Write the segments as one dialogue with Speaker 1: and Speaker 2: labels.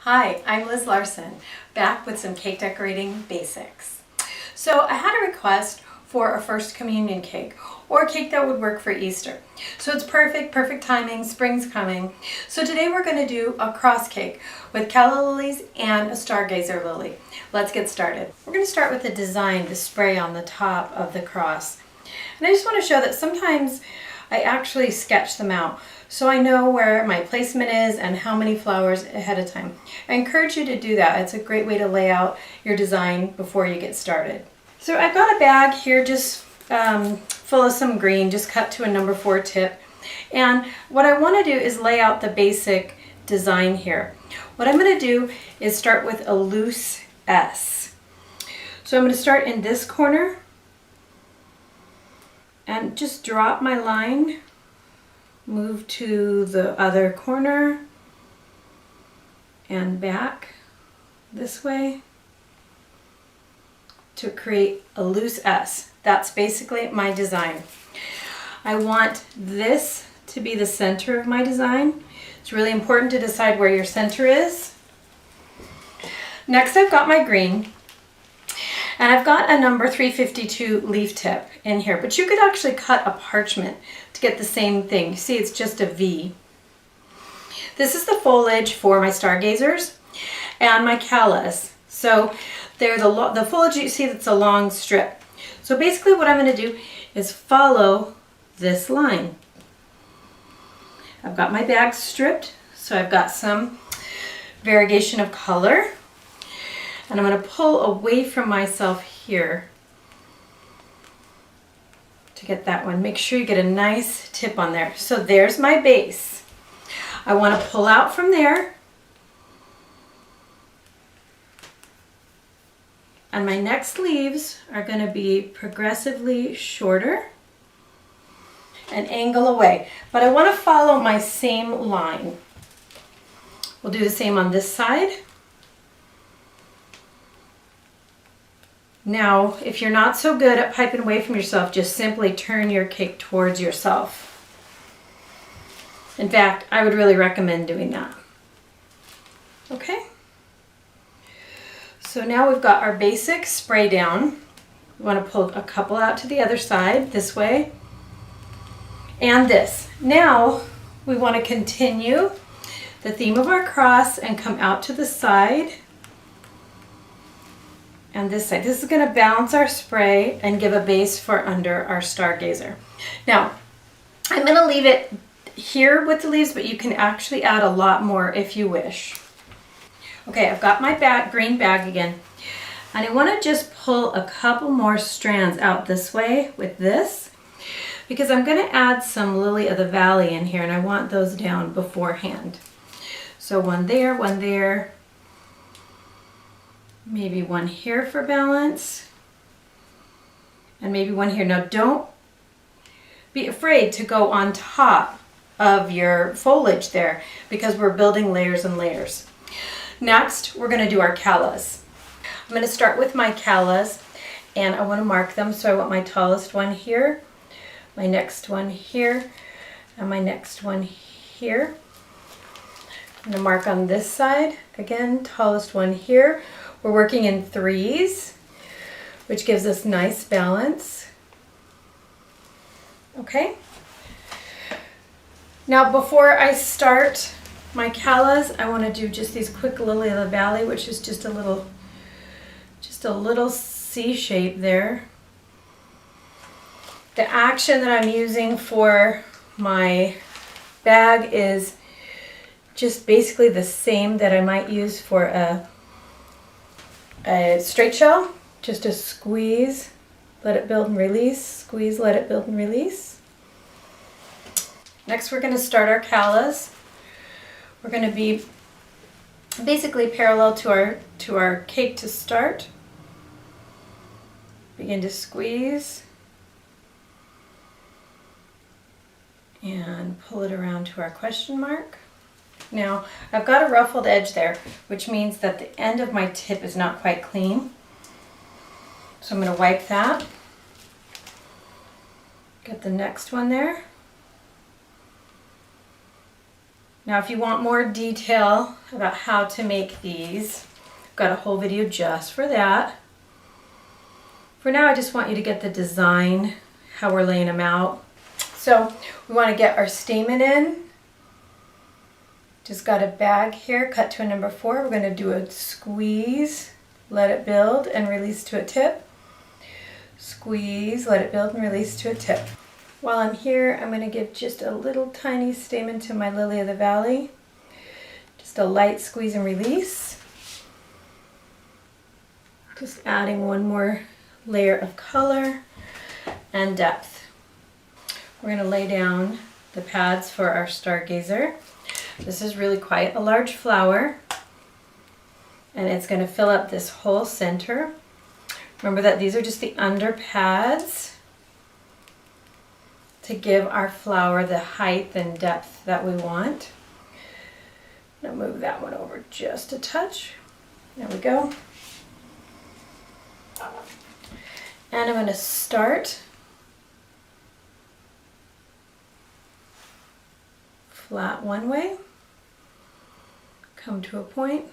Speaker 1: Hi, I'm Liz Larson, back with some cake decorating basics. So I had a request for a first communion cake, or a cake that would work for Easter. So it's perfect timing, spring's coming. So today we're going to do a cross cake with calla lilies and a stargazer lily. Let's get started. We're going to start with the design, the spray on the top of the cross. And I just want to show that sometimes I actually sketch them out so I know where my placement is and how many flowers ahead of time. I encourage you to do that. It's a great way to lay out your design before you get started. So I've got a bag here just full of some green, just cut to a number 4 tip. And what I want to do is lay out the basic design here. What I'm going to do is start with a loose S. So I'm going to start in this corner and just drop my line, move to the other corner and back this way to create a loose S. That's basically my design. I want this to be the center of my design. It's really important to decide where your center is. Next, I've got my green. And I've got a number 352 leaf tip in here, but you could actually cut a parchment to get the same thing. You see, it's just a V. This is the foliage for my stargazers and my callas. So they're the foliage you see that's a long strip. So basically what I'm going to do is follow this line. I've got my bag stripped, so I've got some variegation of color. And I'm going to pull away from myself here to get that one. Make sure you get a nice tip on there. So there's my base. I want to pull out from there. And my next leaves are going to be progressively shorter and angle away. But I want to follow my same line. We'll do the same on this side. Now, if you're not so good at piping away from yourself, just simply turn your cake towards yourself. In fact, I would really recommend doing that. Okay? So now we've got our basic spray down. We want to pull a couple out to the other side, this way, and this. Now, we want to continue the theme of our cross and come out to the side. And this side. This is going to balance our spray and give a base for under our stargazer. Now, I'm going to leave it here with the leaves, but you can actually add a lot more if you wish. Okay, I've got my green bag again. And I want to just pull a couple more strands out this way with this, because I'm going to add some Lily of the Valley in here, and I want those down beforehand. So one there, maybe one here for balance, and maybe one here. Now don't be afraid to go on top of your foliage there, because we're building layers and layers. Next, we're going to do our callas. I'm going to start with my callas, and I want to mark them. So I want my tallest one here, my next one here, and my next one here. I'm going to mark on this side, again, tallest one here. We're working in 3s, which gives us nice balance. Okay. Now before I start my callas, I want to do just these quick Lily of the Valley, which is just a little C shape there. The action that I'm using for my bag is just basically the same that I might use for a straight shell. Just a squeeze, let it build and release, squeeze, let it build and release. Next, we're going to start our callas. We're going to be basically parallel to our cake to start. Begin to squeeze and pull it around to our question mark. Now, I've got a ruffled edge there, which means that the end of my tip is not quite clean. So I'm going to wipe that. Get the next one there. Now if you want more detail about how to make these, I've got a whole video just for that. For now, I just want you to get the design, how we're laying them out. So we want to get our stamen in. Just got a bag here, cut to a number 4. We're going to do a squeeze, let it build and release to a tip. Squeeze, let it build and release to a tip. While I'm here, I'm going to give just a little tiny stamen to my lily of the valley. Just a light squeeze and release. Just adding one more layer of color and depth. We're going to lay down the pads for our stargazer. This is really quite a large flower, and it's going to fill up this whole center. Remember that these are just the under pads to give our flower the height and depth that we want. I'm going to move that one over just a touch. There we go. And I'm going to start flat one way, come to a point,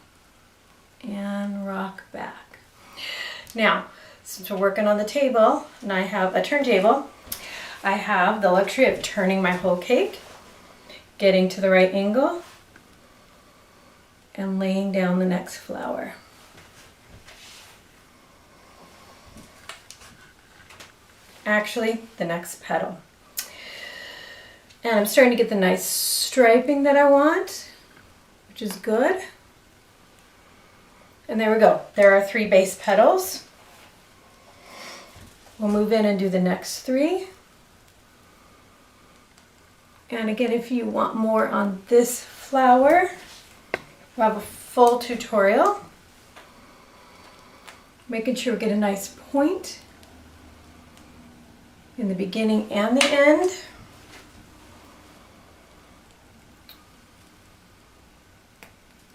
Speaker 1: and rock back. Now, since we're working on the table, and I have a turntable, I have the luxury of turning my whole cake, getting to the right angle, and laying down the next flower. Actually, the next petal. And I'm starting to get the nice striping that I want, which is good. And there we go. There are 3 base petals. We'll move in and do the next 3. And again, if you want more on this flower, we'll have a full tutorial. Making sure we get a nice point in the beginning and the end.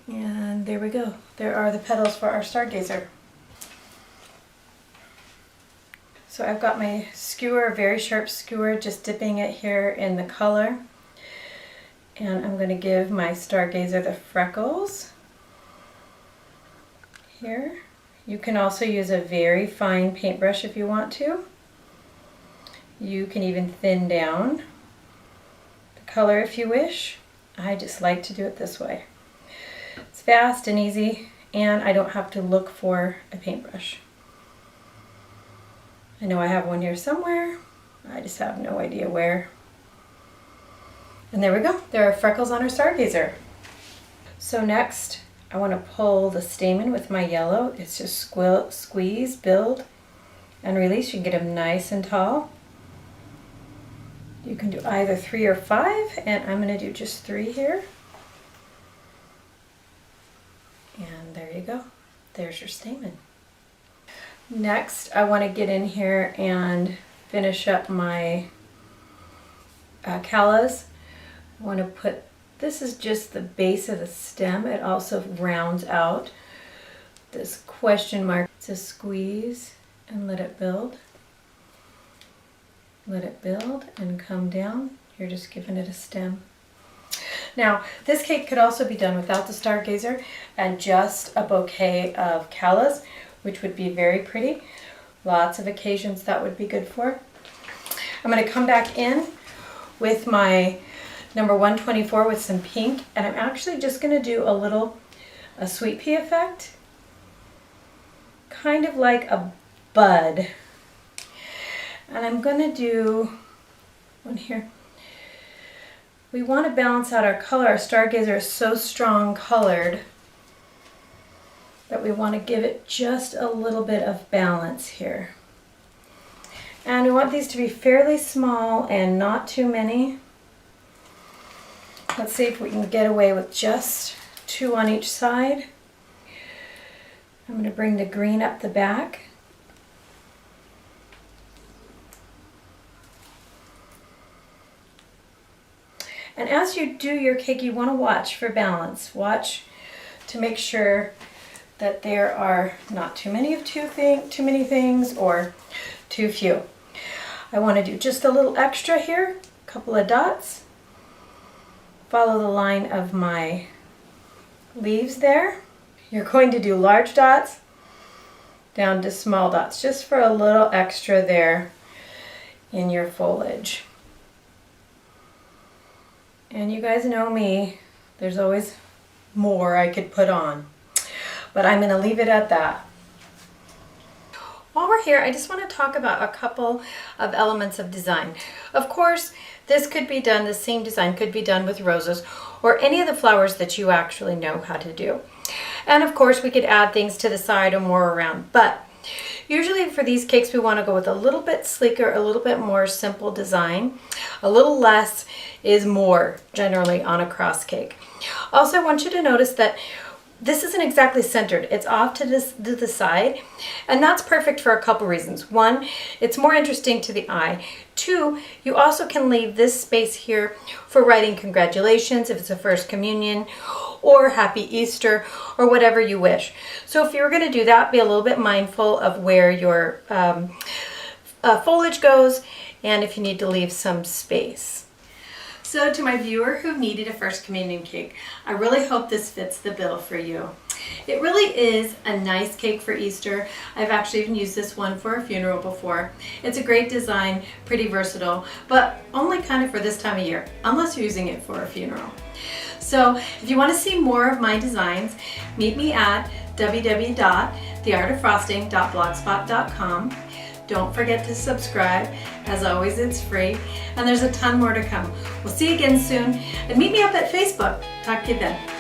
Speaker 1: And there we go. There are the petals for our stargazer. So I've got my skewer, a very sharp skewer, just dipping it here in the color. And I'm going to give my stargazer the freckles here. You can also use a very fine paintbrush if you want to. You can even thin down the color if you wish. I just like to do it this way. It's fast and easy, and I don't have to look for a paintbrush. I know I have one here somewhere. I just have no idea where. And there we go. There are freckles on our stargazer. So next, I want to pull the stamen with my yellow. It's just squeeze, build, and release. You can get them nice and tall. You can do either 3 or 5, and I'm going to do just 3 here. And there you go. There's your stamen. Next, I want to get in here and finish up my callas. I want to put, this is just the base of the stem. It also rounds out this question mark. It's a squeeze and let it build. Let it build and come down. You're just giving it a stem. Now, this cake could also be done without the stargazer and just a bouquet of callas, which would be very pretty. Lots of occasions that would be good for. I'm going to come back in with my number 124 with some pink, and I'm actually just going to do a sweet pea effect, kind of like a bud. And I'm going to do one here. We want to balance out our color. Our stargazer is so strong colored that we want to give it just a little bit of balance here. And we want these to be fairly small and not too many. Let's see if we can get away with just 2 on each side. I'm going to bring the green up the back. And as you do your cake, you want to watch for balance. Watch to make sure that there are not too many things or too few. I want to do just a little extra here, a couple of dots, follow the line of my leaves there. You're going to do large dots down to small dots just for a little extra there in your foliage. And you guys know me, there's always more I could put on, but I'm going to leave it at that. While we're here, I just want to talk about a couple of elements of design. Of course, this could be done, the same design could be done with roses or any of the flowers that you actually know how to do. And of course, we could add things to the side or more around, but usually for these cakes, we want to go with a little bit sleeker, a little bit more simple design. A little less is more generally on a cross cake. Also, I want you to notice that this isn't exactly centered. It's off to the side, and that's perfect for a couple reasons. One, it's more interesting to the eye. Two, you also can leave this space here for writing congratulations if it's a first communion, or happy Easter, or whatever you wish. So if you're going to do that, be a little bit mindful of where your foliage goes, and if you need to leave some space. So to my viewer who needed a first communion cake, I really hope this fits the bill for you. It really is a nice cake for Easter. I've actually even used this one for a funeral before. It's a great design, pretty versatile, but only kind of for this time of year, unless you're using it for a funeral. So if you want to see more of my designs, meet me at www.theartoffrosting.blogspot.com. Don't forget to subscribe. As always, it's free, and there's a ton more to come. We'll see you again soon, and meet me up at Facebook. Talk to you then.